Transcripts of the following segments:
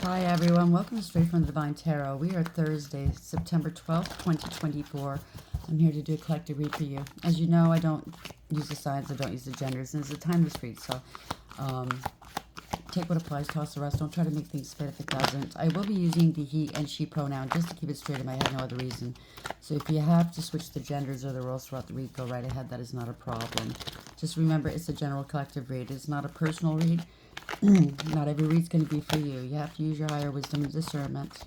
Hi everyone, welcome to Straight from the Divine Tarot. We are Thursday, September 12th, 2024. I'm here to do a collective read for you. As you know, I don't use the signs, I don't use the genders, and it's a timeless read, so take what applies, toss the rest. Don't try to make things fit if it doesn't. I will be using the he and she pronoun just to keep it straight in my head, no other reason. So if you have to switch the genders or the roles throughout the read, go right ahead. That is not a problem. Just remember, it's a general collective read. It's not a personal read. Not every read's going to be for you. You have to use your higher wisdom and discernment.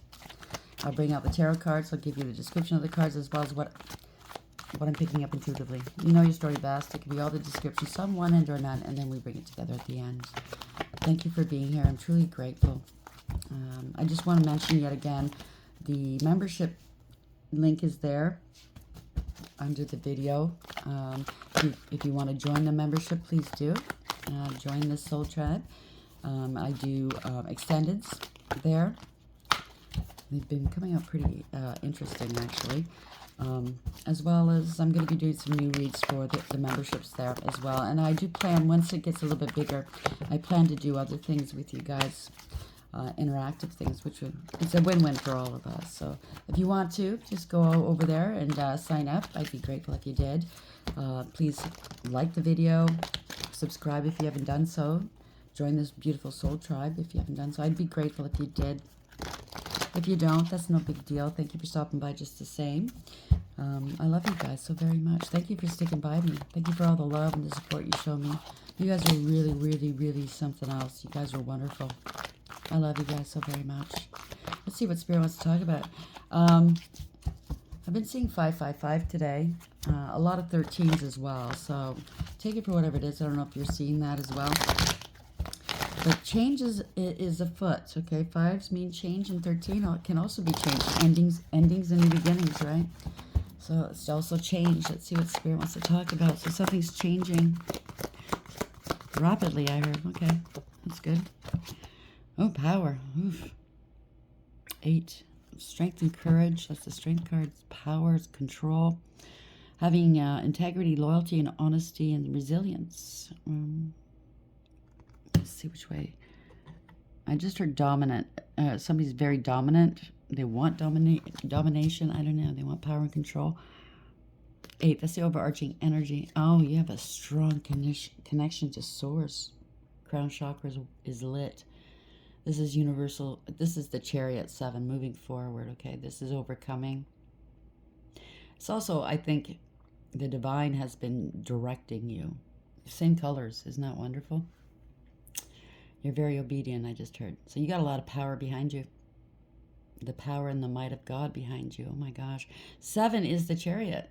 I'll bring out the tarot cards. I'll give you the description of the cards as well as what I'm picking up intuitively. You know your story best. It can be all the descriptions, some one end or none, and then we bring it together at the end. Thank you for being here. I'm truly grateful. I just want to mention yet again, the membership link is there under the video. If you want to join the membership, please do. Join the Soul Tribe. I do extendeds there. They've been coming out pretty interesting, actually. As well as I'm going to be doing some new reads for the memberships there as well. And I do plan, once it gets a little bit bigger, I plan to do other things with you guys, interactive things, which it's a win-win for all of us. So if you want to, just go over there and sign up. I'd be grateful if you did. Please like the video, subscribe if you haven't done so. Join this beautiful soul tribe if you haven't done so. I'd be grateful if you did. If you don't, that's no big deal. Thank you for stopping by just the same. I love you guys so very much. Thank you for sticking by me. Thank you for all the love and the support you show me. You guys are really, really, really something else. You guys are wonderful. I love you guys so very much. Let's see what Spirit wants to talk about. I've been seeing 555 today. A lot of 13s as well. So take it for whatever it is. I don't know if you're seeing that as well. But change is afoot, okay? 5s mean change, and 13 can also be change. Endings and new beginnings, right? So it's also change. Let's see what Spirit wants to talk about. So something's changing rapidly, I heard. Okay, that's good. Oh, power. Oof. 8. Strength and courage. That's the strength card. Power, control. Having integrity, loyalty, and honesty, and resilience. Let's see which way. I just heard dominant. Somebody's very dominant. They want domination. I don't know. They want power and control. 8. That's the overarching energy. Oh, you have a strong connection to source. Crown chakra is lit. This is universal. This is the Chariot 7, moving forward. Okay, this is overcoming. It's also, I think, the divine has been directing you. Same colors. Isn't that wonderful? You're very obedient, I just heard. So you got a lot of power behind you. The power and the might of God behind you. Oh my gosh. 7 is the Chariot.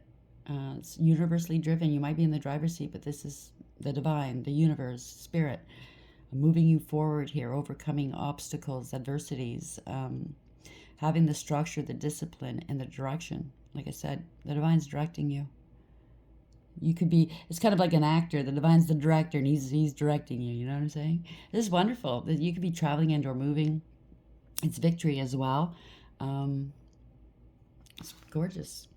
It's universally driven. You might be in the driver's seat, but this is the divine, the universe, spirit, moving you forward here, overcoming obstacles, adversities, having the structure, the discipline, and the direction. Like I said, the divine's directing you. You could be, it's kind of like an actor. The divine's the director, and he's directing you. You know what I'm saying? This is wonderful. You could be traveling and or moving. It's victory as well. It's gorgeous.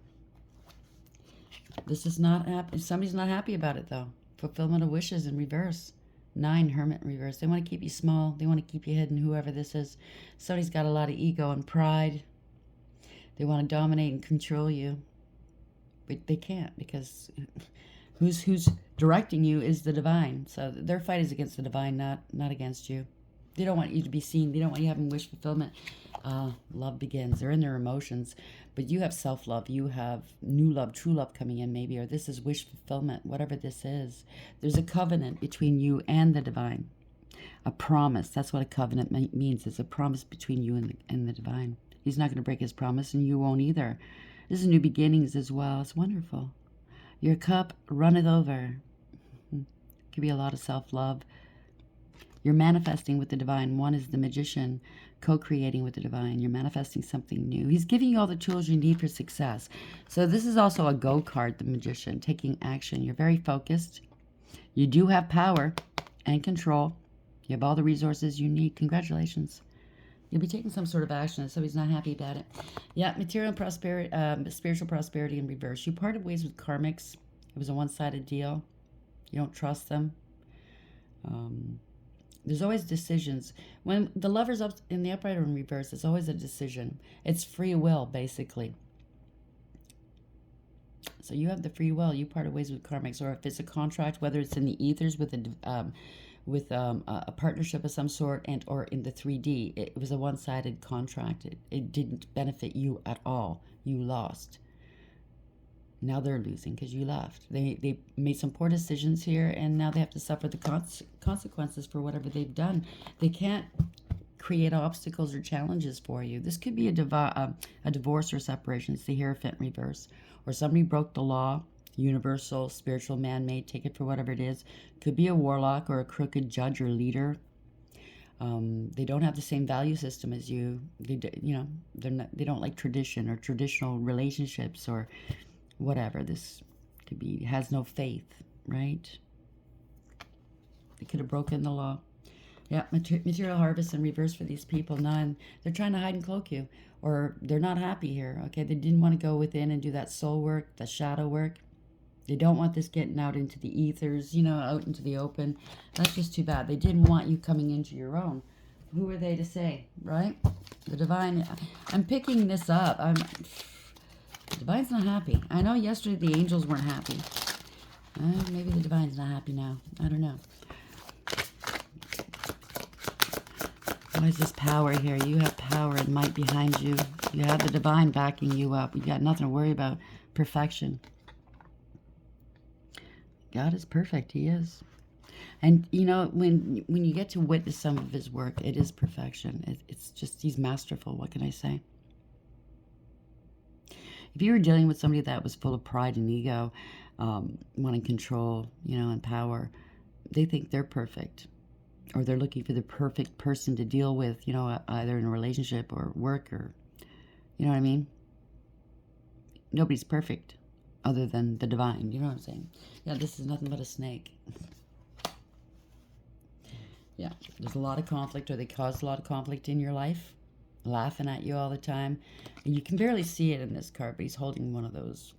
This is not happy. Somebody's not happy about it, though. Fulfillment of wishes in reverse. 9, Hermit in reverse. They want to keep you small. They want to keep you hidden, whoever this is. Somebody's got a lot of ego and pride. They want to dominate and control you. But they can't, because who's directing you is the divine. So their fight is against the divine, not against you. They don't want you to be seen. They don't want you having wish fulfillment. Love begins. They're in their emotions. But you have self-love. You have new love, true love coming in maybe. Or this is wish fulfillment, whatever this is. There's a covenant between you and the divine. A promise. That's what a covenant means. It's a promise between you and the divine. He's not going to break his promise, and you won't either. This is new beginnings as well. It's wonderful. Your cup runneth over. Could be a lot of self-love. You're manifesting with the divine. 1 is the magician, co-creating with the divine. You're manifesting something new. He's giving you all the tools you need for success. So this is also a go card, the magician, taking action. You're very focused. You do have power and control. You have all the resources you need. Congratulations. You'll be taking some sort of action, so he's not happy about it. Yeah, material prosperity, spiritual prosperity in reverse. You parted ways with karmics. It was a one-sided deal. You don't trust them. There's always decisions. When the lover's up in the upright or in reverse, it's always a decision. It's free will, basically. So you have the free will. You part ways with karmics, or if it's a contract, whether it's in the ethers with a partnership of some sort, and or in the 3D, it was a one-sided contract. It didn't benefit you at all. You lost. Now they're losing because you left. They made some poor decisions here, and now they have to suffer the consequences for whatever they've done. They can't create obstacles or challenges for you. This could be a divorce or separation. It's the Hierophant reverse. Or somebody broke the law, universal, spiritual, man-made, take it for whatever it is. Could be a warlock or a crooked judge or leader. They don't have the same value system as you. They don't like tradition or traditional relationships or whatever. This could be, has no faith, right? They could have broken the law. Yeah, material harvest in reverse for these people. None. They're trying to hide and cloak you, or they're not happy here. Okay, they didn't want to go within and do that soul work, the shadow work. They don't want this getting out into the ethers, out into the open. That's just too bad. They didn't want you coming into your own. Who are they to say, right? The divine. I'm picking this up. The divine's not happy. I know yesterday the angels weren't happy. Maybe the divine's not happy now. I don't know. Why is this power here? You have power and might behind you. You have the divine backing you up. You got nothing to worry about. Perfection. God is perfect. He is. And, when you get to witness some of his work, it is perfection. It's just, he's masterful. What can I say? If you were dealing with somebody that was full of pride and ego, wanting control, and power, they think they're perfect. Or they're looking for the perfect person to deal with, either in a relationship or work or, you know what I mean? Nobody's perfect other than the divine. You know what I'm saying? Yeah, this is nothing but a snake. Yeah, there's a lot of conflict, or they cause a lot of conflict in your life, laughing at you all the time. And you can barely see it in this card, but he's holding one of those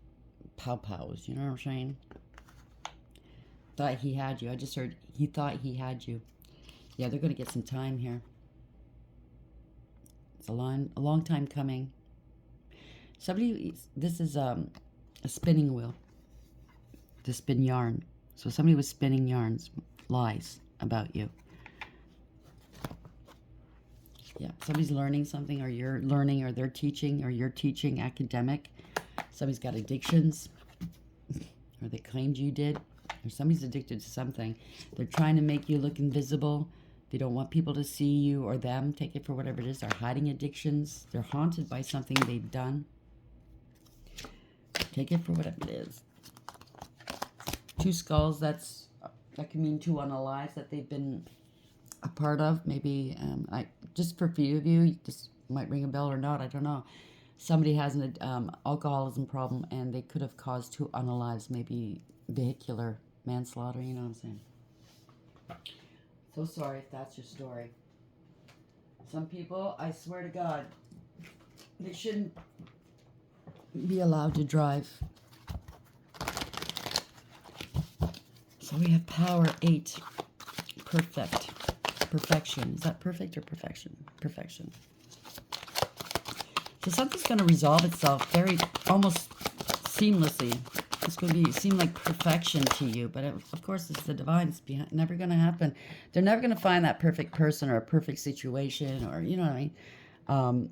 pow-pows. You know what I'm saying? Thought he had you. I just heard he thought he had you. Yeah, they're going to get some time here. It's a long time coming. This is a spinning wheel. To spin yarn. So somebody was spinning yarns, lies about you. Yeah, somebody's learning something, or you're learning, or they're teaching, or you're teaching, academic. Somebody's got addictions, or they claimed you did, or somebody's addicted to something. They're trying to make you look invisible. They don't want people to see you or them. Take it for whatever it is. They're hiding addictions. They're haunted by something they've done. Take it for whatever it is. Two skulls, that can mean two unalives that they've been a part of. Maybe, just for a few of you, this might ring a bell or not, I don't know. Somebody has an alcoholism problem, and they could have caused two unalives, maybe vehicular manslaughter, you know what I'm saying? So sorry if that's your story. Some people, I swear to God, they shouldn't be allowed to drive. So we have power 8. Perfection. Is that perfect or perfection? Perfection. So something's going to resolve itself almost seamlessly. It's going to seem like perfection to you, but of course it's the divine. It's never going to happen. They're never going to find that perfect person or a perfect situation, or you know what I mean.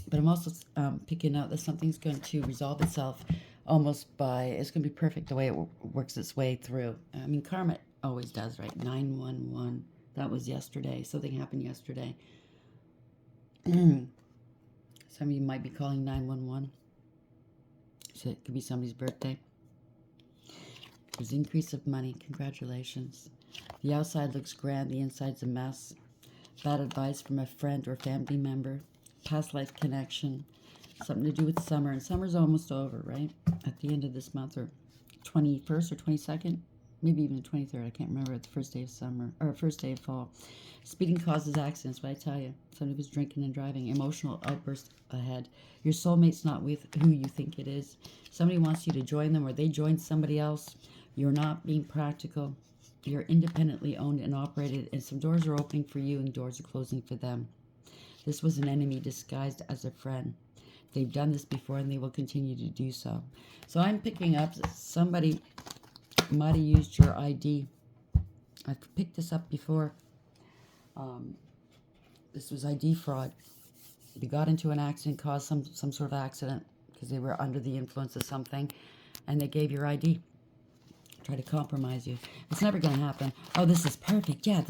But I'm also picking out that something's going to resolve itself almost it's going to be perfect the way it works its way through. I mean, karma always does, right? 911. That was yesterday. Something happened yesterday. Some of you might be calling 911. So it could be somebody's birthday. There's increase of money. Congratulations. The outside looks grand. The inside's a mess. Bad advice from a friend or family member. Past life connection. Something to do with summer. And summer's almost over, right? At the end of this month, or 21st or 22nd. Maybe even the 23rd. I can't remember. The first day of summer. Or first day of fall. Speeding causes accidents, but I tell you. Somebody was drinking and driving. Emotional outburst ahead. Your soulmate's not with who you think it is. Somebody wants you to join them, or they join somebody else. You're not being practical. You're independently owned and operated, and some doors are opening for you and doors are closing for them. This was an enemy disguised as a friend. They've done this before and they will continue to do so. So I'm picking up somebody might have used your ID. I've picked this up before. This was ID fraud. They got into an accident, caused some sort of accident because they were under the influence of something, and they gave your ID. Try to compromise you. It's never going to happen. Oh, this is perfect. Yeah,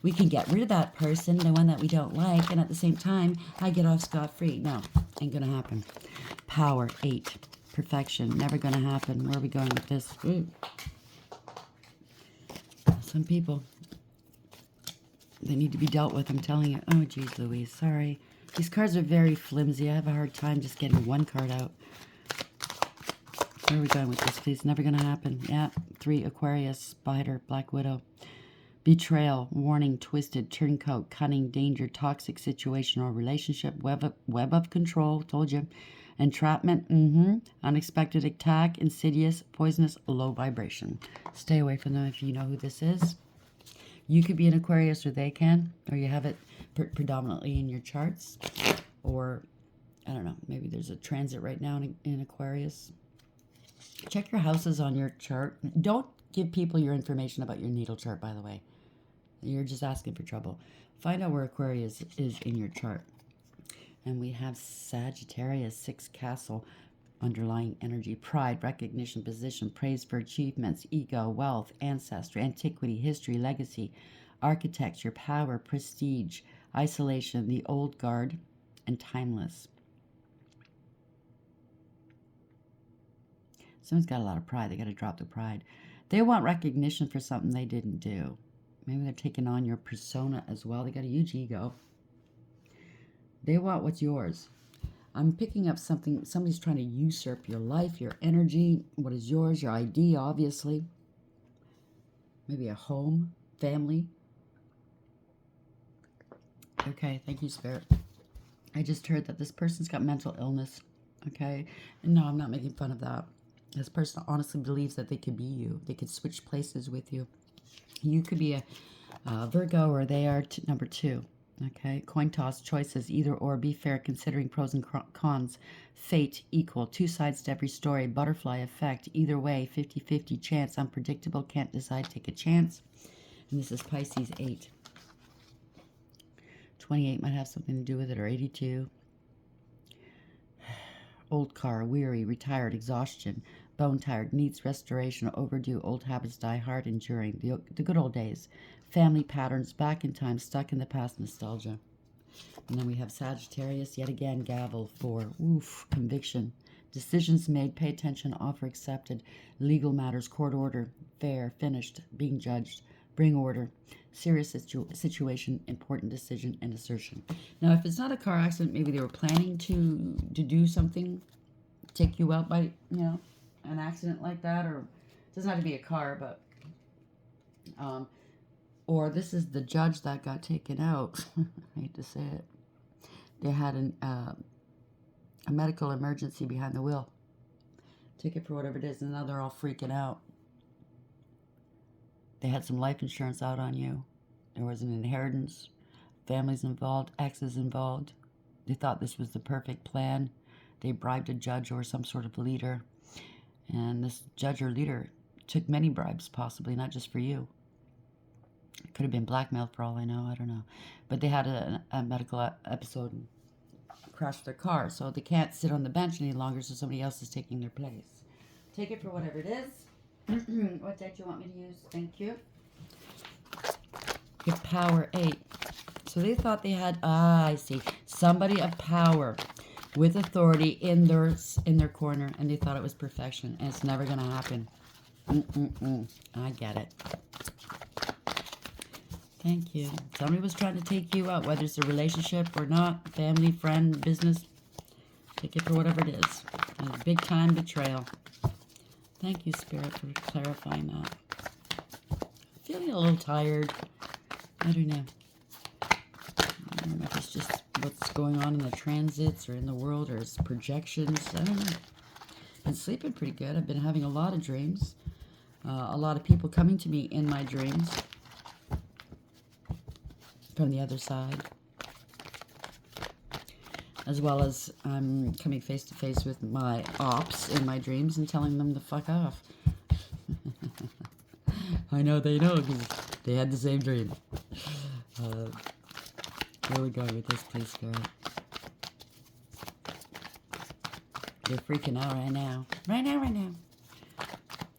we can get rid of that person, the one that we don't like, and at the same time, I get off scot-free. No, ain't going to happen. Power, 8. Perfection, never going to happen. Where are we going with this? Ooh. Some people, they need to be dealt with, I'm telling you. Oh, geez, Louise, sorry. These cards are very flimsy. I have a hard time just getting one card out. Where are we going with this, please? Never going to happen. Yeah. 3, Aquarius, Spider, Black Widow. Betrayal, warning, twisted, turncoat, cunning, danger, toxic situation or relationship, web of control, told you. Entrapment, unexpected attack, insidious, poisonous, low vibration. Stay away from them if you know who this is. You could be an Aquarius, or they can, or you have it predominantly in your charts. Or, I don't know, maybe there's a transit right now in Aquarius. Check your houses on your chart. Don't give people your information about your natal chart, by the way. You're just asking for trouble. Find out where Aquarius is in your chart. And we have Sagittarius, 6th castle, underlying energy, pride, recognition, position, praise for achievements, ego, wealth, ancestry, antiquity, history, legacy, architecture, power, prestige, isolation, the old guard, and timeless. Someone's got a lot of pride. They got to drop the pride. They want recognition for something they didn't do. Maybe they're taking on your persona as well. They got a huge ego. They want what's yours. I'm picking up something. Somebody's trying to usurp your life, your energy, what is yours, your ID, obviously. Maybe a home, family. Okay, thank you, Spirit. I just heard that this person's got mental illness. Okay? And no, I'm not making fun of that. This person honestly believes that they could be you. They could switch places with you. You could be a Virgo, or they are number 2. Okay, coin toss, choices, either or, be fair, considering pros and cons, fate, equal, 2 sides to every story, butterfly effect, either way, 50-50 chance, unpredictable, can't decide, take a chance. And this is Pisces, 8. 28 might have something to do with it, or 82. Old car, weary, retired, exhaustion, bone tired, needs restoration, overdue, old habits die hard, enduring, the good old days, family patterns, back in time, stuck in the past, nostalgia. And then we have Sagittarius, yet again, gavel, 4, conviction, decisions made, pay attention, offer accepted, legal matters, court order, fair, finished, being judged, bring order, serious situation, important decision, and assertion. Now, if it's not a car accident, maybe they were planning to do something, take you out by, an accident like that, or it doesn't have to be a car, but, or this is the judge that got taken out. I hate to say it. They had a medical emergency behind the wheel. Take it for whatever it is, and now they're all freaking out. They had some life insurance out on you. There was an inheritance. Families involved, exes involved. They thought this was the perfect plan. They bribed a judge or some sort of leader. And this judge or leader took many bribes, possibly, not just for you. It could have been blackmail for all I know. I don't know. But they had a medical episode and crashed their car. So they can't sit on the bench any longer, so somebody else is taking their place. Take it for whatever it is. What deck do you want me to use? Thank you. Your power, 8. So they thought they had, I see, somebody of power with authority in their corner, and they thought it was perfection, and it's never going to happen. I get it. Thank you. Somebody was trying to take you out, whether it's a relationship or not, family, friend, business. Take it for whatever it is. A big time betrayal. Thank you, Spirit, for clarifying that. Feeling a little tired. I don't know. I don't know if it's just what's going on in the transits or in the world, or it's projections. I don't know. Been sleeping pretty good. I've been having a lot of dreams. A lot of people coming to me in my dreams from the other side, as well as I'm coming face to face with my ops in my dreams and telling them to fuck off. I know they know because they had the same dream. Where are we going with this, please, Spirit? They're freaking out right now. Right now, right now.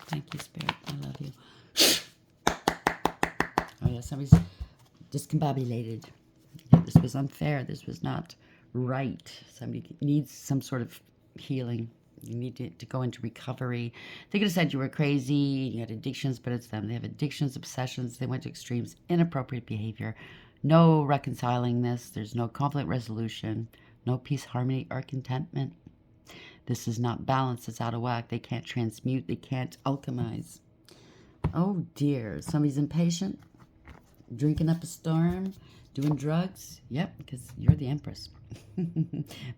Thank you, Spirit. I love you. Oh, yeah, somebody's discombobulated. Yeah, this was unfair. This was not right. Somebody needs some sort of healing. You need to go into recovery. They could have said you were crazy, you had addictions, but it's them. They have addictions, obsessions. They went to extremes, inappropriate behavior. No reconciling this. There's no conflict resolution. No peace, harmony, or contentment. This is not balanced. It's out of whack. They can't transmute. They can't alchemize. Oh, dear. Somebody's impatient. Drinking up a storm. Doing drugs. Yep, because you're the Empress.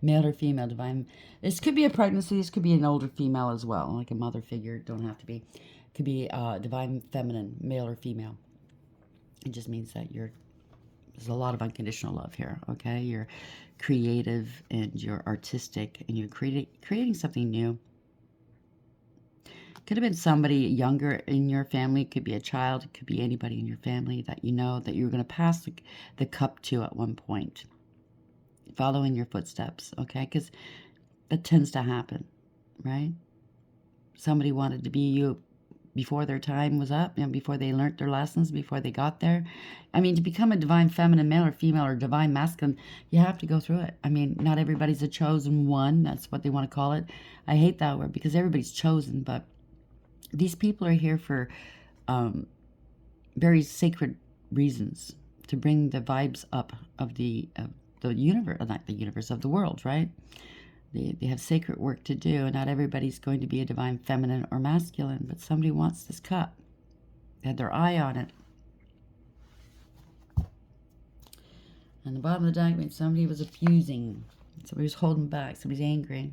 Male or female, divine. This could be a pregnancy. This could be an older female as well, like a mother figure. Don't have to be. It could be divine feminine, male or female. It just means that there's a lot of unconditional love here, okay? You're creative and you're artistic and you're creating something new. Could have been somebody younger in your family. It could be a child. It could be anybody in your family that you know that you're going to pass the cup to at one point. Follow in your footsteps, okay? Because that tends to happen, right? Somebody wanted to be you before their time was up, before they learned their lessons, before they got there. I mean, to become a divine feminine male or female or divine masculine, you have to go through it. I mean, not everybody's a chosen one. That's what they want to call it. I hate that word because everybody's chosen, but these people are here for very sacred reasons, to bring the vibes up of the universe, not the universe, of the world, right? They have sacred work to do. Not everybody's going to be a divine feminine or masculine, but somebody wants this cup. They had their eye on it. And the bottom of the deck means somebody was abusing. Somebody was holding back. Somebody's angry.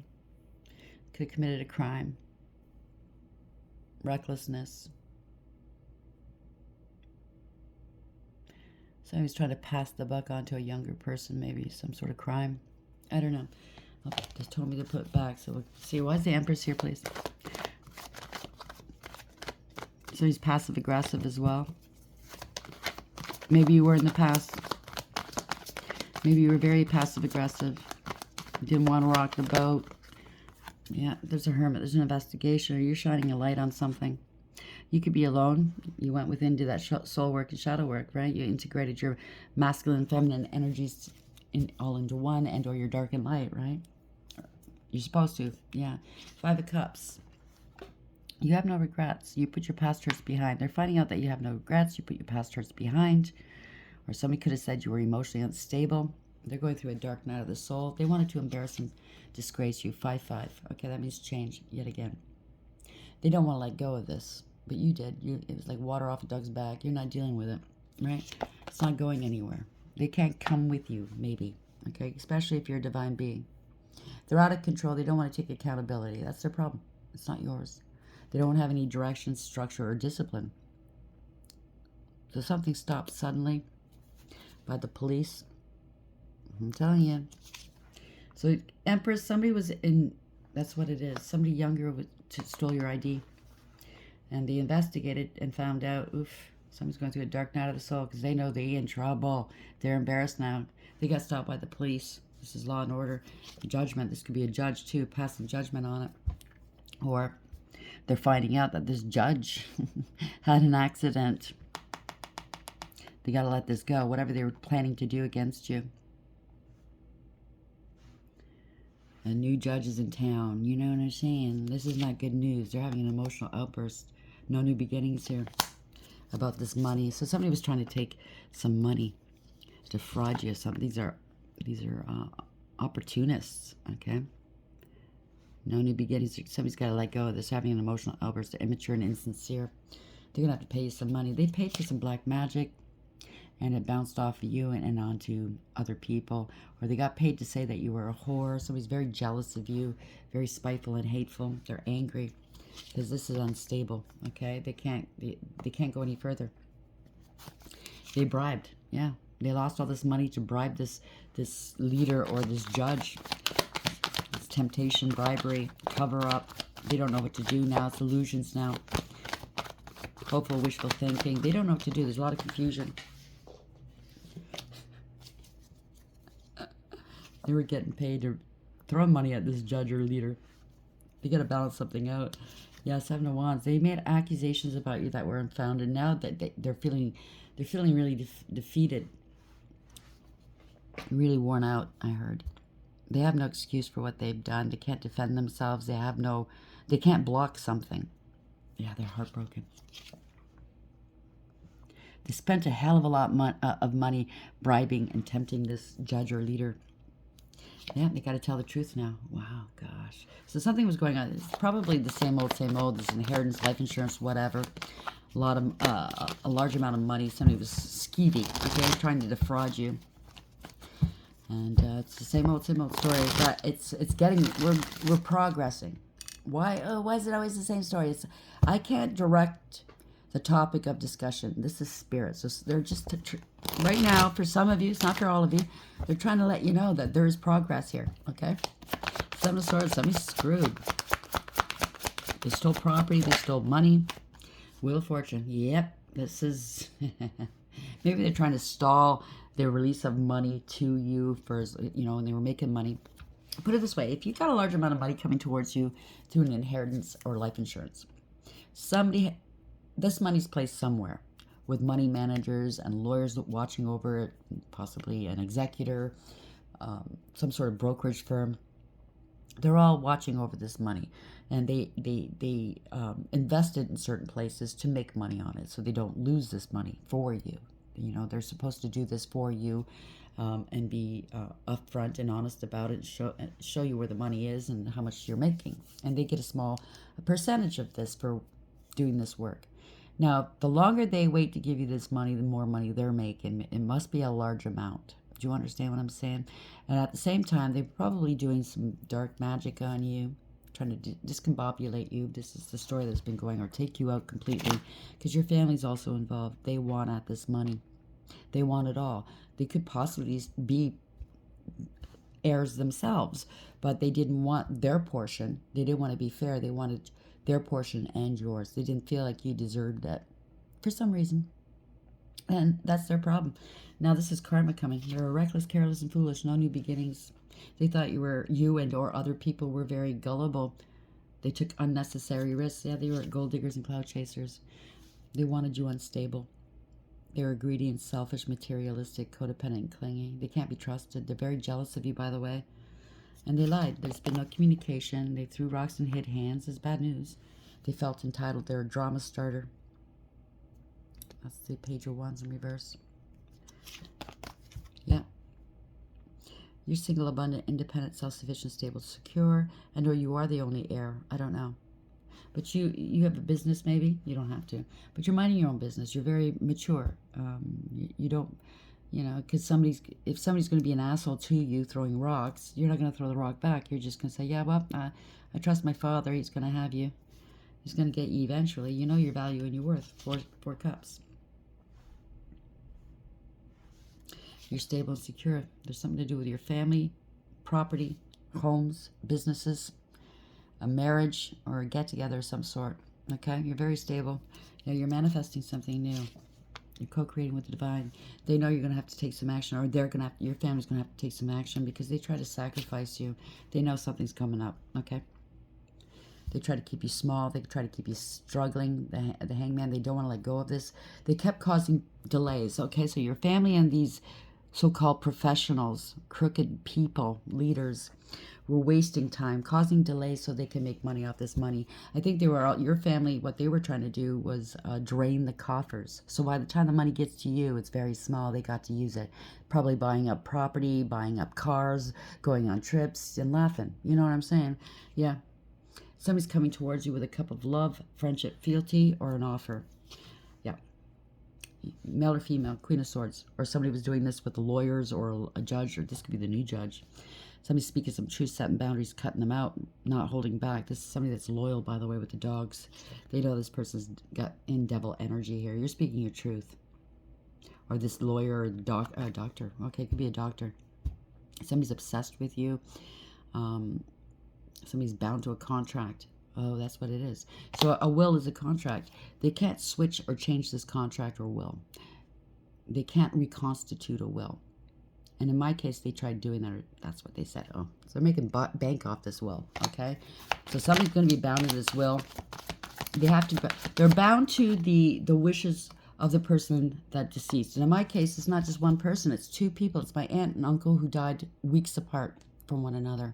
Could have committed a crime. Recklessness. Somebody's trying to pass the buck on to a younger person, maybe some sort of crime. I don't know. Oh, just told me to put it back, so we'll see. Why is the Empress here, please? So he's passive-aggressive as well. Maybe you were in the past. Maybe you were very passive-aggressive. Didn't want to rock the boat. Yeah, there's a Hermit. There's an investigation, or you're shining a light on something. You could be alone. You went within, did that soul work and shadow work, right? You integrated your masculine and feminine energies all into one, and or your dark and light, right? You're supposed to, yeah. 5 of Cups. You have no regrets. You put your past hurts behind. They're finding out that you have no regrets. You put your past hurts behind. Or somebody could have said you were emotionally unstable. They're going through a dark night of the soul. They wanted to embarrass and disgrace you. 5-5. Okay, that means change yet again. They don't want to let go of this, but you did. It was like water off a duck's back. You're not dealing with it, right? It's not going anywhere. They can't come with you, maybe, okay? Especially if you're a divine being. They're out of control. They don't want to take accountability. That's their problem. It's not yours. They don't have any direction, structure, or discipline. So something stopped suddenly by the police. I'm telling you. So Empress, somebody was in, that's what it is. Somebody younger stole your ID. And they investigated and found out, oof, somebody's going through a dark night of the soul because they know they're in trouble. They're embarrassed now. They got stopped by the police. This is law and order. Judgment. This could be a judge, too, passing judgment on it. Or they're finding out that this judge had an accident. They got to let this go. Whatever they were planning to do against you. A new judge is in town. You know what I'm saying? This is not good news. They're having an emotional outburst. No new beginnings here about this money. So somebody was trying to take some money to fraud you or something. These are opportunists, okay? No new beginnings. Somebody's got to let go of this. Having an emotional outburst. They're immature and insincere. They're going to have to pay you some money. They paid for some black magic, and it bounced off of you and onto other people. Or they got paid to say that you were a whore. Somebody's very jealous of you, very spiteful and hateful. They're angry. because this is unstable. Okay, they can't go any further. They bribed. Yeah, they lost all this money to bribe this leader or this judge. It's temptation, bribery, cover up. They don't know what to do now. It's illusions now. Hopeful, wishful thinking. They don't know what to do. There's a lot of confusion. They were getting paid to throw money at this judge or leader. They got to balance something out. Yeah, Seven of Wands. They made accusations about you that were unfounded. Now that they're feeling really defeated, really worn out. I heard they have no excuse for what they've done. They can't defend themselves. They can't block something. Yeah, they're heartbroken. They spent a hell of a lot of money bribing and tempting this judge or leader. Yeah, they got to tell the truth now. Wow, gosh. So something was going on. It's probably the same old, same old. This inheritance, life insurance, whatever. A large amount of money. Somebody was skeevy, okay, trying to defraud you. And it's the same old story. It's getting, we're progressing. Why is it always the same story? I can't direct the topic of discussion. This is spirit. So they're just, right now, for some of you, it's not for all of you, they're trying to let you know that there is progress here, okay? Seven of Swords, somebody's screwed. They stole property, they stole money. Wheel of Fortune, yep, this is, maybe they're trying to stall their release of money to you for, when they were making money. Put it this way, if you've got a large amount of money coming towards you through an inheritance or life insurance, this money's placed somewhere with money managers and lawyers watching over it, possibly an executor, some sort of brokerage firm. They're all watching over this money, and they invested in certain places to make money on it, so they don't lose this money for you. They're supposed to do this for you, and be upfront and honest about it, and show you where the money is and how much you're making, and they get a percentage of this for doing this work. Now, the longer they wait to give you this money, the more money they're making. It must be a large amount. Do you understand what I'm saying? And at the same time, they're probably doing some dark magic on you, trying to discombobulate you. This is the story that's been going, or take you out completely, because your family's also involved. They want at this money. They want it all. They could possibly be heirs themselves, but they didn't want their portion. They didn't want to be fair. They wanted their portion and yours. They didn't feel like you deserved it for some reason. And that's their problem. Now this is karma coming. You're reckless, careless, and foolish. No new beginnings. They thought you and or other people were very gullible. They took unnecessary risks. Yeah, they were gold diggers and cloud chasers. They wanted you unstable. They were greedy and selfish, materialistic, codependent, and clingy. They can't be trusted. They're very jealous of you, by the way. And they lied. There's been no communication. They threw rocks and hid hands. It's bad news. They felt entitled. They're a drama starter. That's the Page of Wands in reverse. Yeah. You're single, abundant, independent, self-sufficient, stable, secure. And or you are the only heir. I don't know. But you have a business, maybe. You don't have to. But you're minding your own business. You're very mature. You don't... because if somebody's going to be an asshole to you throwing rocks, you're not going to throw the rock back. You're just going to say, yeah, well, I trust my father. He's going to have you. He's going to get you eventually. You know your value and your worth. Four cups. You're stable and secure. There's something to do with your family, property, homes, businesses, a marriage, or a get-together of some sort. Okay? You're very stable. You're manifesting something new. You're co-creating with the divine. They know you're going to have to take some action, or your family's going to have to take some action, because they try to sacrifice you. They know something's coming up, okay? They try to keep you small. They try to keep you struggling. The hangman, they don't want to let go of this. They kept causing delays, okay? So your family and these so-called professionals, crooked people, leaders, were wasting time, causing delays so they can make money off this money. I think your family, what they were trying to do was drain the coffers. So by the time the money gets to you, it's very small. They got to use it. Probably buying up property, buying up cars, going on trips, and laughing. You know what I'm saying? Yeah. Somebody's coming towards you with a cup of love, friendship, fealty, or an offer. Yeah. Male or female, Queen of Swords. Or somebody was doing this with the lawyers or a judge, or this could be the new judge. Somebody's speaking some truth, setting boundaries, cutting them out, not holding back. This is somebody that's loyal, by the way, with the dogs. They know this person's got in devil energy here. You're speaking your truth. Or this lawyer or doctor. Okay, it could be a doctor. Somebody's obsessed with you. Somebody's bound to a contract. Oh, that's what it is. So a will is a contract. They can't switch or change this contract or will. They can't reconstitute a will. And in my case, they tried doing that. Or that's what they said. Oh, so they're making bank off this will. Okay, so somebody's going to be bound to this will. They have to. They're bound to the wishes of the person that deceased. And in my case, it's not just one person. It's two people. It's my aunt and uncle who died weeks apart from one another.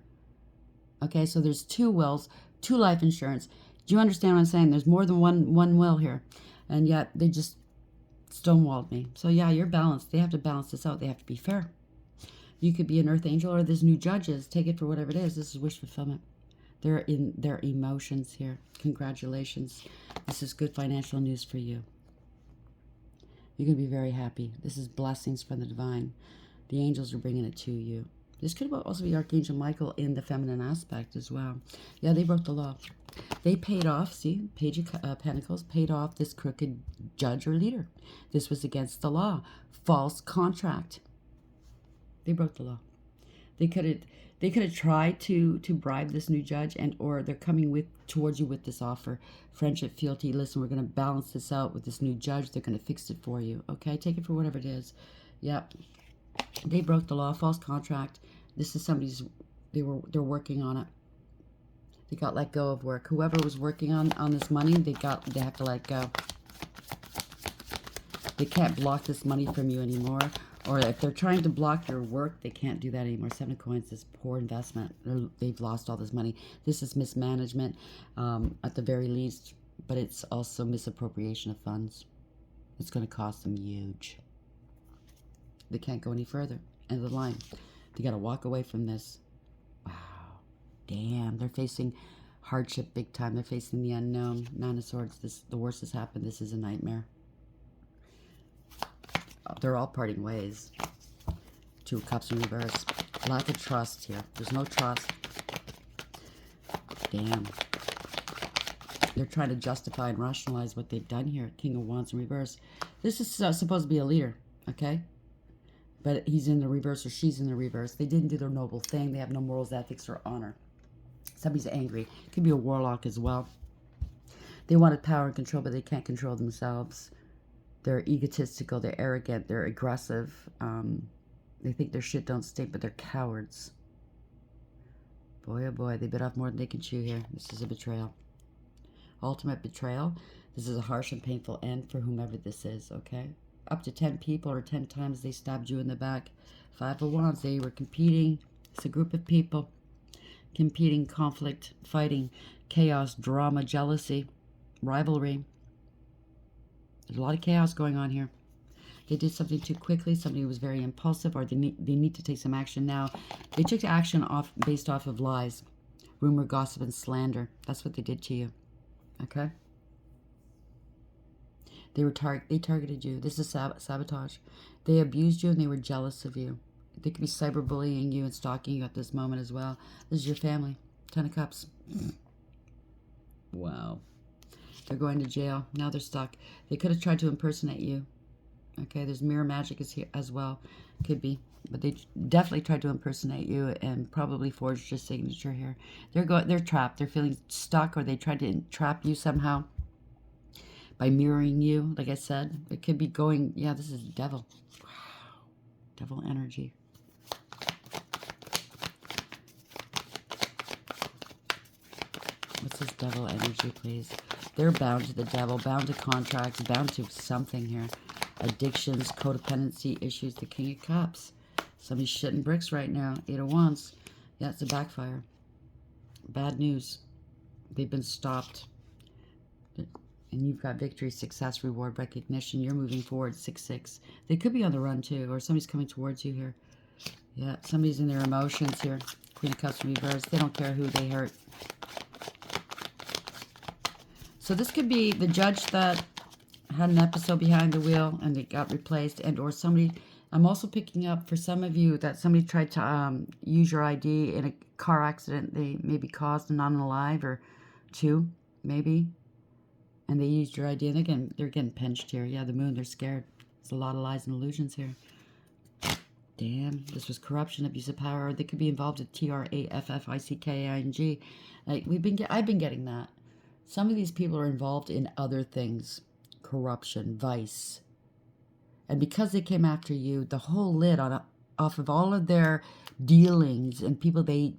Okay, so there's two wills, two life insurance. Do you understand what I'm saying? There's more than one will here. And yet they just stonewalled me. So yeah, you're balanced. They have to balance this out. They have to be fair. You could be an earth angel or there's new judges. Take it for whatever it is. This is wish fulfillment. They're in their emotions here. Congratulations. This is good financial news for you. You're going to be very happy. This is blessings from the divine. The angels are bringing it to you. This could also be Archangel Michael in the feminine aspect as well. Yeah, they broke the law. They paid off, see, Page of Pentacles, paid off this crooked judge or leader. This was against the law. False contract. They broke the law. They could have tried to bribe this new judge, and or they're coming towards you with this offer. Friendship, fealty. Listen, we're going to balance this out with this new judge. They're going to fix it for you. Okay, take it for whatever it is. Yep. They broke the law. False contract. This is somebody's. They're working on it. They got let go of work. Whoever was working on this money, they have to let go. They can't block this money from you anymore. Or if they're trying to block your work, they can't do that anymore. Seven of Coins is poor investment. They've lost all this money. This is mismanagement at the very least, but it's also misappropriation of funds. It's going to cost them huge. They can't go any further. End of the line. They got to walk away from this. Wow. Damn. They're facing hardship big time. They're facing the unknown. Nine of Swords. The worst has happened. This is a nightmare. They're all parting ways. Two of Cups in reverse. Lack of trust here. There's no trust. Damn. They're trying to justify and rationalize what they've done here. King of Wands in reverse. This is supposed to be a leader, okay? But he's in the reverse or she's in the reverse. They didn't do their noble thing. They have no morals, ethics, or honor. Somebody's angry. Could be a warlock as well. They wanted power and control, but they can't control themselves. They're egotistical, they're arrogant, they're aggressive. They think their shit don't stink, but they're cowards. Boy, oh boy, they bit off more than they can chew here. This is a betrayal. Ultimate betrayal. This is a harsh and painful end for whomever this is, okay? Up to 10 people or 10 times they stabbed you in the back. Five of Wands, they were competing. It's a group of people. Competing, conflict, fighting, chaos, drama, jealousy, rivalry. There's a lot of chaos going on here. They did something too quickly. Somebody was very impulsive, or they need to take some action now. They took action based off of lies, rumor, gossip, and slander. That's what they did to you. Okay? They targeted you. This is sabotage. They abused you and they were jealous of you. They could be cyberbullying you and stalking you at this moment as well. This is your family. 10 of Cups. Wow. They're going to jail. Now they're stuck. They could have tried to impersonate you. Okay, there's mirror magic is here as well. Could be. But they definitely tried to impersonate you and probably forged your signature here. They're trapped. They're feeling stuck, or they tried to trap you somehow by mirroring you. Like I said, it could be going, yeah, this is devil. Wow. Devil energy. What's this devil energy, please? They're bound to the devil, bound to contracts, bound to something here. Addictions, codependency issues, the King of Cups. Somebody's shitting bricks right now. 8 of Wands. Yeah, it's a backfire. Bad news. They've been stopped. And you've got victory, success, reward, recognition. You're moving forward, 6-6. They could be on the run too, or somebody's coming towards you here. Yeah, somebody's in their emotions here. Queen of Cups in reverse. They don't care who they hurt. So this could be the judge that had an episode behind the wheel and it got replaced, and or somebody I'm also picking up for some of you that somebody tried to use your ID in a car accident they maybe caused, and not alive, or two, maybe. And they used your ID, and they're getting pinched here. Yeah, the moon, they're scared. There's a lot of lies and illusions here. Damn, this was corruption, abuse of power. Or they could be involved with TRAFFICKING. Like I've been getting that. Some of these people are involved in other things, corruption, vice, and because they came after you, the whole lid off of all of their dealings and people they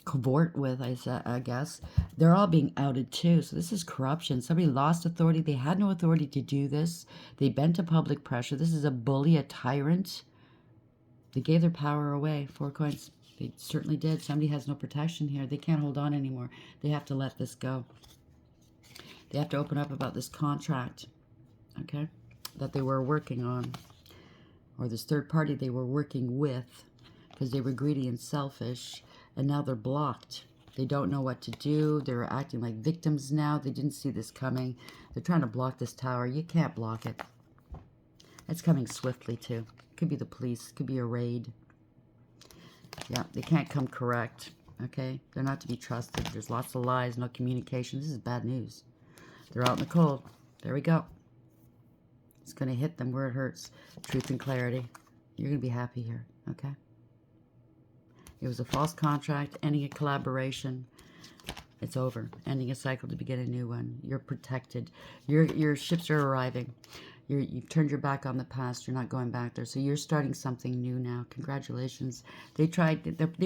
cavort with, I guess, they're all being outed too. So this is corruption. Somebody lost authority. They had no authority to do this. They bent to public pressure. This is a bully, a tyrant. They gave their power away. 4 coins. They certainly did. Somebody has no protection here. They can't hold on anymore. They have to let this go. They have to open up about this contract, okay, that they were working on, or this third party they were working with, because they were greedy and selfish, and now they're blocked. They don't know what to do. They're acting like victims now. They didn't see this coming. They're trying to block this tower. You can't block it. It's coming swiftly too. Could be the police. Could be a raid. Yeah, they can't come correct. Okay, they're not to be trusted. There's lots of lies, no communication. This is bad news. They're out in the cold. There we go. It's going to hit them where it hurts. Truth and clarity. You're going to be happy here, okay? It was a false contract, ending a collaboration. It's over. Ending a cycle to begin a new one. You're protected. Your ships are arriving. You've turned your back on the past. You're not going back there. So you're starting something new now. Congratulations. They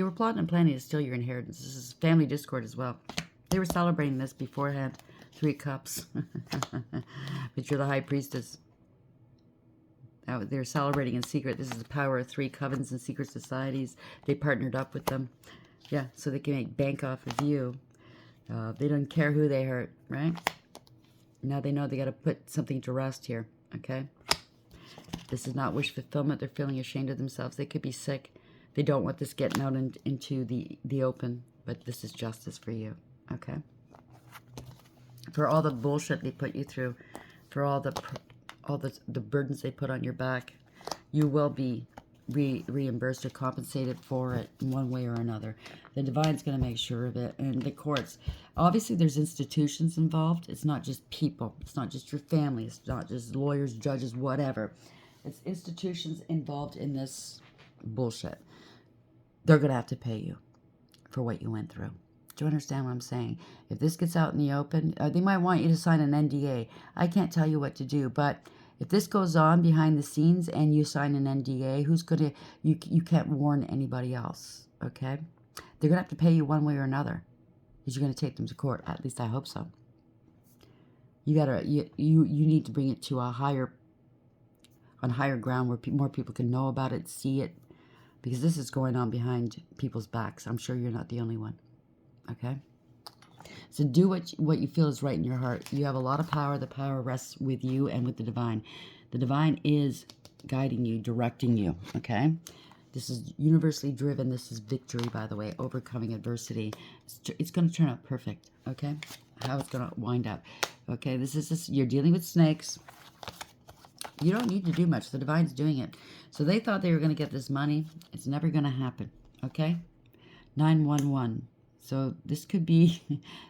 were plotting and planning to steal your inheritance. This is family discord as well. They were celebrating this beforehand. 3 cups. But you're the high priestess. They're celebrating in secret. This is the power of 3 covens and secret societies. They partnered up with them. Yeah, so they can make bank off of you. They don't care who they hurt, right? Now they know they got to put something to rest here, okay? This is not wish fulfillment. They're feeling ashamed of themselves. They could be sick. They don't want this getting out into the open, but this is justice for you, okay? For all the bullshit they put you through, for all the burdens they put on your back, you will be reimbursed or compensated for it in one way or another. The divine's going to make sure of it. And the courts, obviously there's institutions involved. It's not just people. It's not just your family. It's not just lawyers, judges, whatever. It's institutions involved in this bullshit. They're going to have to pay you for what you went through. Do you understand what I'm saying? If this gets out in the open, they might want you to sign an NDA. I can't tell you what to do, but if this goes on behind the scenes and you sign an NDA, who's going to, you can't warn anybody else, okay? They're going to have to pay you one way or another, because you're going to take them to court. At least I hope so. You need to bring it to on higher ground where more people can know about it, see it, because this is going on behind people's backs. I'm sure you're not the only one. Okay, so do what you feel is right in your heart. You have a lot of power. The power rests with you and with the divine. The divine is guiding you, directing you. Okay, this is universally driven. This is victory, by the way, overcoming adversity. It's going to turn out perfect. Okay, how it's going to wind up. Okay, this is just, you're dealing with snakes. You don't need to do much. The divine's doing it. So they thought they were going to get this money. It's never going to happen. Okay, 911. So this could be,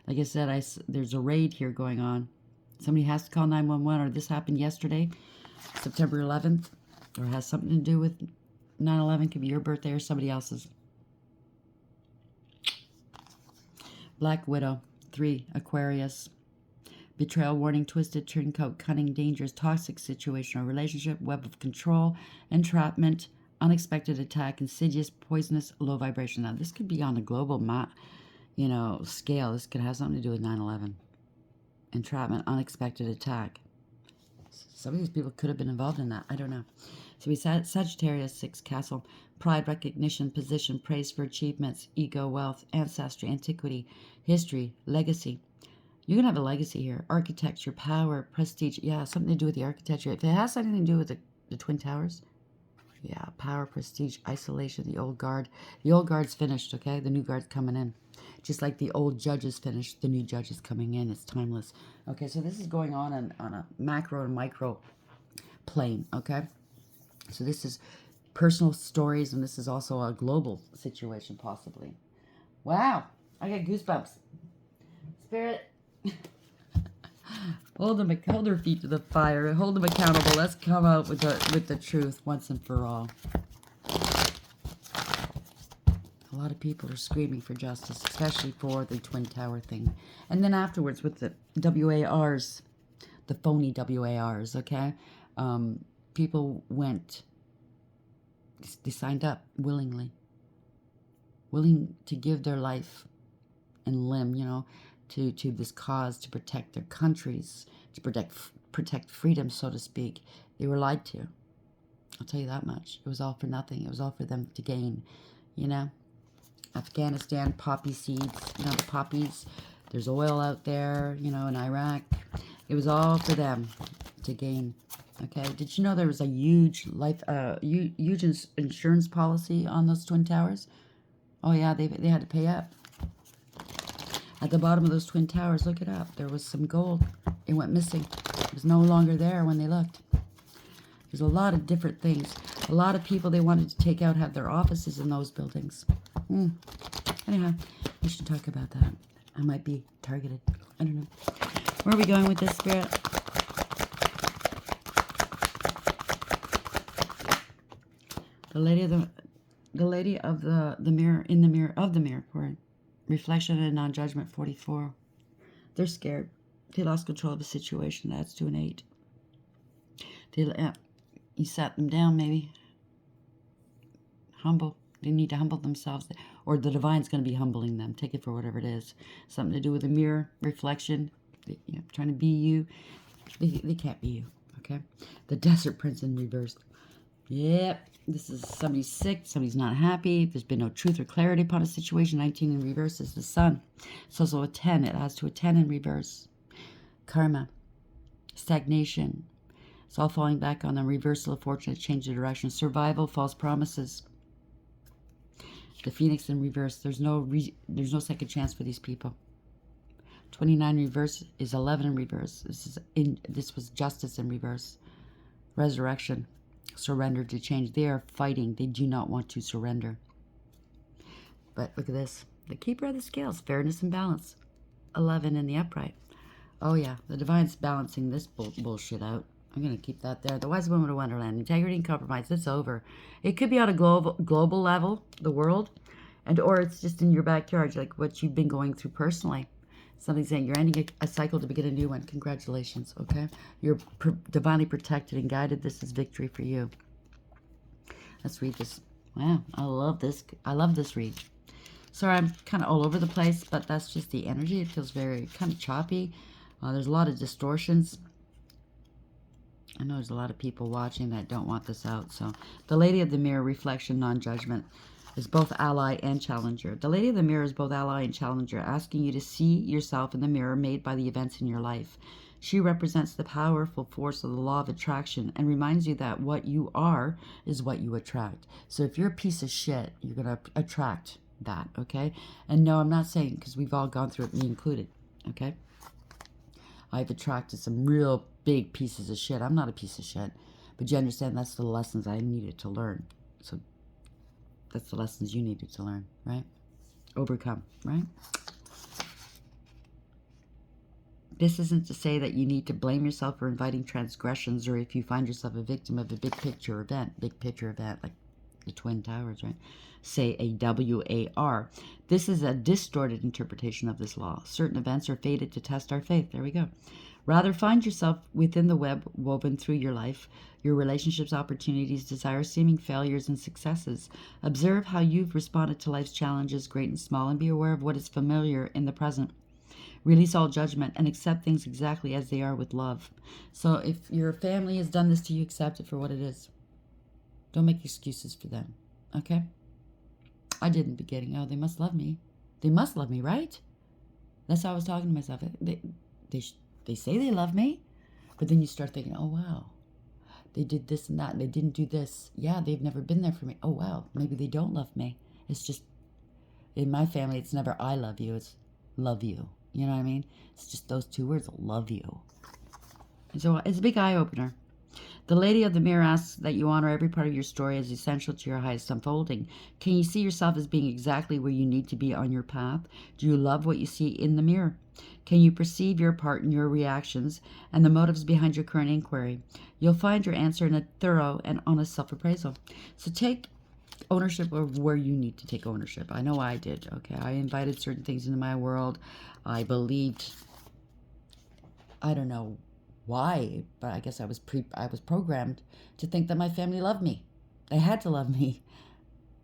like I said, there's a raid here going on. Somebody has to call 911, or this happened yesterday, September 11th, or has something to do with 9/11. Could be your birthday or somebody else's. Black Widow, 3, Aquarius. Betrayal, warning, twisted, turncoat, cunning, dangerous, toxic situation or relationship, web of control, entrapment, unexpected attack, insidious, poisonous, low vibration. Now, this could be on a global scale. This could have something to do with 9/11. Entrapment, unexpected attack. Some of these people could have been involved in that. I don't know. So we said Sagittarius, 6, Castle. Pride, recognition, position, praise for achievements, ego, wealth, ancestry, antiquity, history, legacy. You're going to have a legacy here. Architecture, power, prestige. Yeah, something to do with the architecture. If it has something to do with the Twin Towers, yeah, power, prestige, isolation, the old guard. The old guard's finished, okay? The new guard's coming in. Just like the old judge is finished, the new judge is coming in. It's timeless. Okay, so this is going on a macro and micro plane, okay? So this is personal stories, and this is also a global situation, possibly. Wow, I got goosebumps. Spirit, hold their feet to the fire. Hold them accountable. Let's come out with the truth once and for all. A lot of people are screaming for justice, especially for the Twin Tower thing. And then afterwards with the WARs, the phony WARs, okay? People went, they signed up willingly, willing to give their life and limb, you know, to this cause, to protect their countries, to protect freedom, so to speak. They were lied to. I'll tell you that much. It was all for nothing. It was all for them to gain, you know. Afghanistan, poppy seeds, you know, the poppies. There's oil out there, you know, in Iraq. It was all for them to gain. Okay. Did you know there was a huge huge insurance policy on those Twin Towers? Oh yeah, they had to pay up. At the bottom of those Twin Towers, look it up. There was some gold. It went missing. It was no longer there when they looked. There's a lot of different things. A lot of people they wanted to take out have their offices in those buildings. Anyhow, we should talk about that. I might be targeted. I don't know. Where are we going with this, Spirit? The lady of the mirror, in the mirror of the mirror, reflection and non-judgment, 44. They're scared. They lost control of the situation. That's to an 8. You sat them down, maybe. Humble. They need to humble themselves, or the divine's going to be humbling them. Take it for whatever it is. Something to do with a mirror, reflection, trying to be you. They can't be you, okay? The Desert Prince in reverse. Yep, this is somebody's sick, somebody's not happy. There's been no truth or clarity upon a situation. 19 in reverse is the Sun. It's also a 10. It adds to a 10 in reverse. Karma, stagnation. It's all falling back on the reversal of fortune, change of direction. Survival, false promises. The Phoenix in reverse. There's no second chance for these people. 29 in reverse is 11 in reverse. This was justice in reverse. Resurrection. Surrender to change. They are fighting. They do not want to surrender. But look at this. The keeper of the scales. Fairness and balance. 11 in the upright. Oh yeah. The divine's balancing this bullshit out. I'm going to keep that there. The Wise Woman of Wonderland. Integrity and compromise. It's over. It could be on a global level, the world, or it's just in your backyard, like what you've been going through personally. Something saying you're ending a cycle to begin a new one. Congratulations, okay? You're divinely protected and guided. This is victory for you. Let's read this. Wow, I love this. I love this read. Sorry, I'm kind of all over the place, but that's just the energy. It feels very kind of choppy. There's a lot of distortions. I know there's a lot of people watching that don't want this out. So the Lady of the Mirror, reflection, non-judgment, is both ally and challenger. The Lady of the Mirror is both ally and challenger, asking you to see yourself in the mirror made by the events in your life. She represents the powerful force of the law of attraction and reminds you that what you are is what you attract. So if you're a piece of shit, you're going to attract that, okay? And no, I'm not saying, because we've all gone through it, me included, okay? I've attracted some real big pieces of shit. I'm not a piece of shit. But you understand that's the lessons I needed to learn. So that's the lessons you needed to learn, right? Overcome, right? This isn't to say that you need to blame yourself for inviting transgressions, or if you find yourself a victim of a big picture event, like the Twin Towers, right? Say a WAR. This is a distorted interpretation of this law. Certain events are fated to test our faith. There we go. Rather, find yourself within the web woven through your life, your relationships, opportunities, desires, seeming failures, and successes. Observe how you've responded to life's challenges, great and small, and be aware of what is familiar in the present. Release all judgment and accept things exactly as they are with love. So if your family has done this to you, accept it for what it is. Don't make excuses for them, okay? I didn't be getting, oh, they must love me. They must love me, right? That's how I was talking to myself. They say they love me, but then you start thinking, oh, wow, they did this and that, and they didn't do this. Yeah, they've never been there for me. Oh, wow, maybe they don't love me. It's just, in my family, it's never I love you, it's love you. You know what I mean? It's just those two words, love you. And so it's a big eye-opener. The Lady of the Mirror asks that you honor every part of your story as essential to your highest unfolding. Can you see yourself as being exactly where you need to be on your path? Do you love what you see in the mirror? Can you perceive your part in your reactions and the motives behind your current inquiry? You'll find your answer in a thorough and honest self-appraisal. So take ownership of where you need to take ownership. I know I did. Okay, I invited certain things into my world. I believed, I don't know why, but I guess I was programmed to think that my family loved me. They had to love me.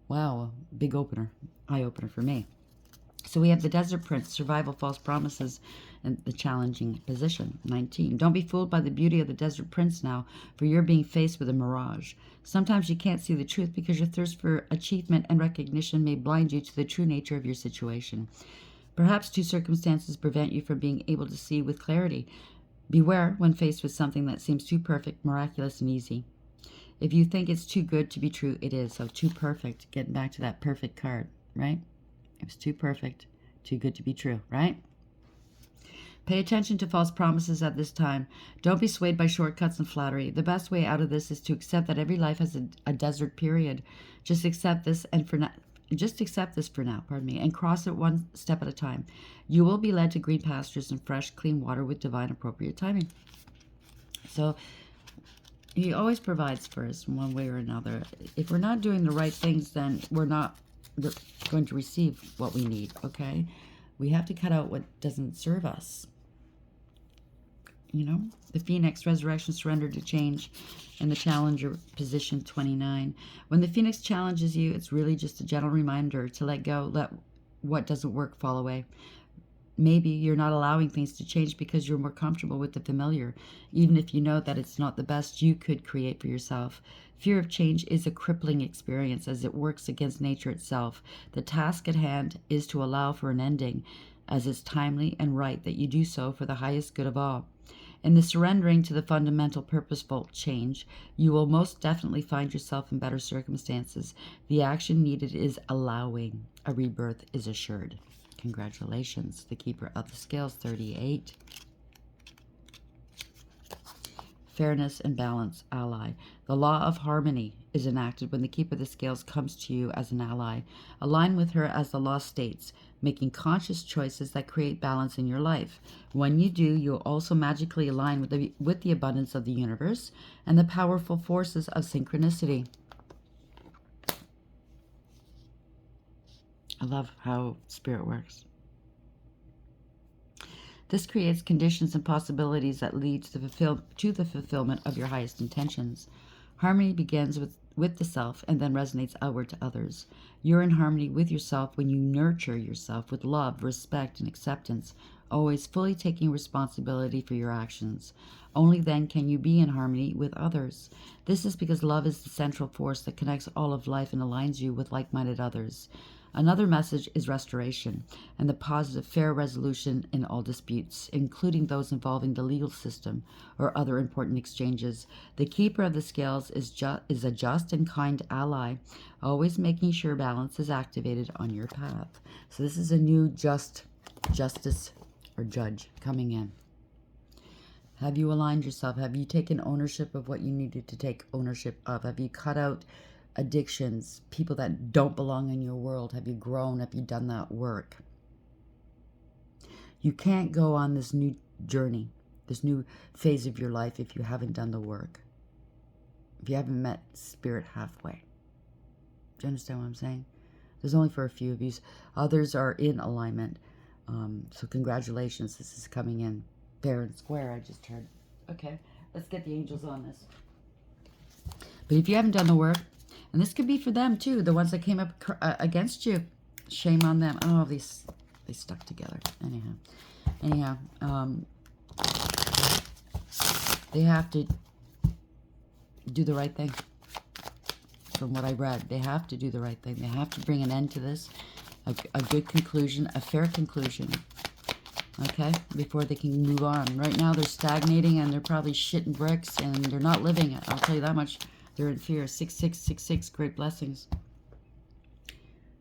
Wow, big opener, eye opener for me. So we have the Desert Prince, survival, false promises, and the challenging position. 19. Don't be fooled by the beauty of the Desert Prince now, for you're being faced with a mirage. Sometimes you can't see the truth because your thirst for achievement and recognition may blind you to the true nature of your situation. Perhaps two circumstances prevent you from being able to see with clarity. Beware when faced with something that seems too perfect, miraculous, and easy. If you think it's too good to be true, it is. So too perfect, getting back to that perfect card, right? It was too perfect, too good to be true, right? Pay attention to false promises at this time. Don't be swayed by shortcuts and flattery. The best way out of this is to accept that every life has a desert period. Just accept this for now, and cross it one step at a time. You will be led to green pastures and fresh, clean water with divine appropriate timing. So he always provides for us in one way or another. If we're not doing the right things, then we're not going to receive what we need, okay? We have to cut out what doesn't serve us. You know, the Phoenix, resurrection, surrender to change, and the challenger, position 29. When the Phoenix challenges you, it's really just a gentle reminder to let go, let what doesn't work fall away. Maybe you're not allowing things to change because you're more comfortable with the familiar, even if you know that it's not the best you could create for yourself. Fear of change is a crippling experience as it works against nature itself. The task at hand is to allow for an ending, as it's timely and right that you do so for the highest good of all. In the surrendering to the fundamental purposeful change, you will most definitely find yourself in better circumstances. The action needed is allowing. A rebirth is assured. Congratulations, the Keeper of the Scales, 38. Fairness and balance, ally. The law of harmony is enacted when the Keeper of the Scales comes to you as an ally. Align with her as the law states, making conscious choices that create balance in your life. When you do, you'll also magically align with the abundance of the universe and the powerful forces of synchronicity. I love how spirit works. This creates conditions and possibilities that lead to the fulfillment of your highest intentions. Harmony begins with the self and then resonates outward to others. You're in harmony with yourself when you nurture yourself with love, respect, and acceptance, always fully taking responsibility for your actions. Only then can you be in harmony with others. This is because love is the central force that connects all of life and aligns you with like-minded others. Another message is restoration and the positive, fair resolution in all disputes, including those involving the legal system or other important exchanges. The Keeper of the Scales is a just and kind ally, always making sure balance is activated on your path. So this is a new justice or judge coming in. Have you aligned yourself? Have you taken ownership of what you needed to take ownership of? Have you cut out addictions, people that don't belong in your world? Have you grown? Have you done that work? You can't go on this new journey, this new phase of your life if you haven't done the work. If you haven't met spirit halfway. Do you understand what I'm saying? There's only for a few of you. Others are in alignment. So congratulations. This is coming in fair and square, I just heard. Okay, let's get the angels on this. But if you haven't done the work, and this could be for them too, the ones that came up against you. Shame on them. Oh, they stuck together. Anyhow, they have to do the right thing. From what I read, they have to do the right thing. They have to bring an end to this, a good conclusion, a fair conclusion. Okay, before they can move on. Right now, they're stagnating and they're probably shitting bricks and they're not living it. I'll tell you that much. They're in fear. 6666, great blessings.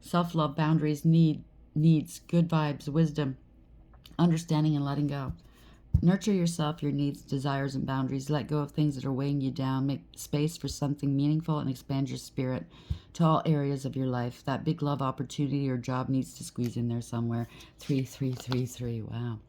Self-love, boundaries, needs, good vibes, wisdom, understanding, and letting go. Nurture yourself, your needs, desires, and boundaries. Let go of things that are weighing you down. Make space for something meaningful and expand your spirit to all areas of your life. That big love opportunity or job needs to squeeze in there somewhere. 3333. Wow.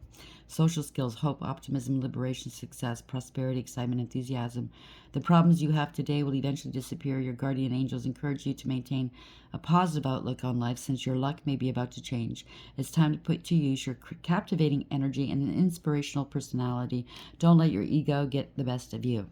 Social skills, hope, optimism, liberation, success, prosperity, excitement, enthusiasm. The problems you have today will eventually disappear. Your guardian angels encourage you to maintain a positive outlook on life since your luck may be about to change. It's time to put to use your captivating energy and an inspirational personality. Don't let your ego get the best of you.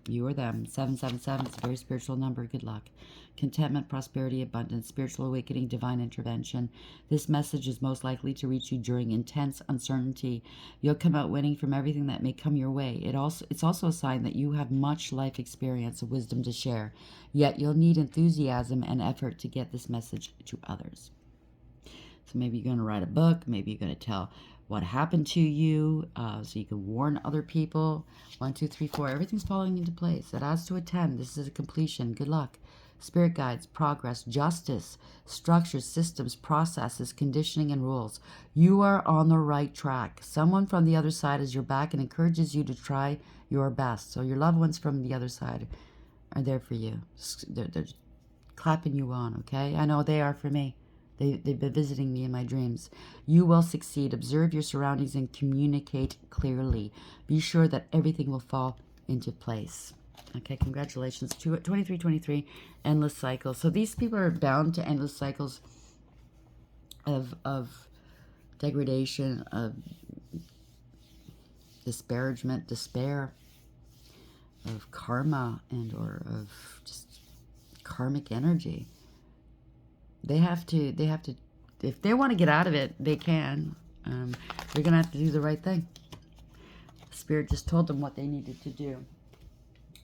You or them. 777 is a very spiritual number. Good luck. Contentment, prosperity, abundance, spiritual awakening, divine intervention. This message is most likely to reach you during intense uncertainty. You'll come out winning from everything that may come your way. It's also a sign that you have much life experience and wisdom to share. Yet you'll need enthusiasm and effort to get this message to others. So maybe you're going to write a book. Maybe you're going to tell what happened to you so you can warn other people. 1, 2, 3, 4. Everything's falling into place. It adds to a 10. This is a completion. Good luck. Spirit guides, progress, justice, structures, systems, processes, conditioning, and rules. You are on the right track. Someone from the other side is your back and encourages you to try your best. So your loved ones from the other side are there for you. They're clapping you on, okay? I know they are for me. They've been visiting me in my dreams. You will succeed. Observe your surroundings and communicate clearly. Be sure that everything will fall into place. Okay, congratulations. 2323, endless cycles. So these people are bound to endless cycles of degradation, of disparagement, despair, of karma, and or of just karmic energy. They have to, if they want to get out of it, they can. They're going to have to do the right thing. Spirit just told them what they needed to do.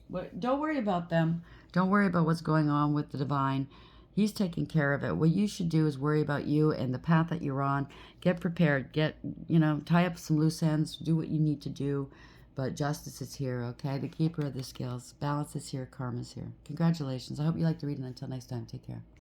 But don't worry about them. Don't worry about what's going on with the divine. He's taking care of it. What you should do is worry about you and the path that you're on. Get prepared. Tie up some loose ends. Do what you need to do. But justice is here, okay? The keeper of the scales. Balance is here. Karma is here. Congratulations. I hope you like the reading. Until next time, take care.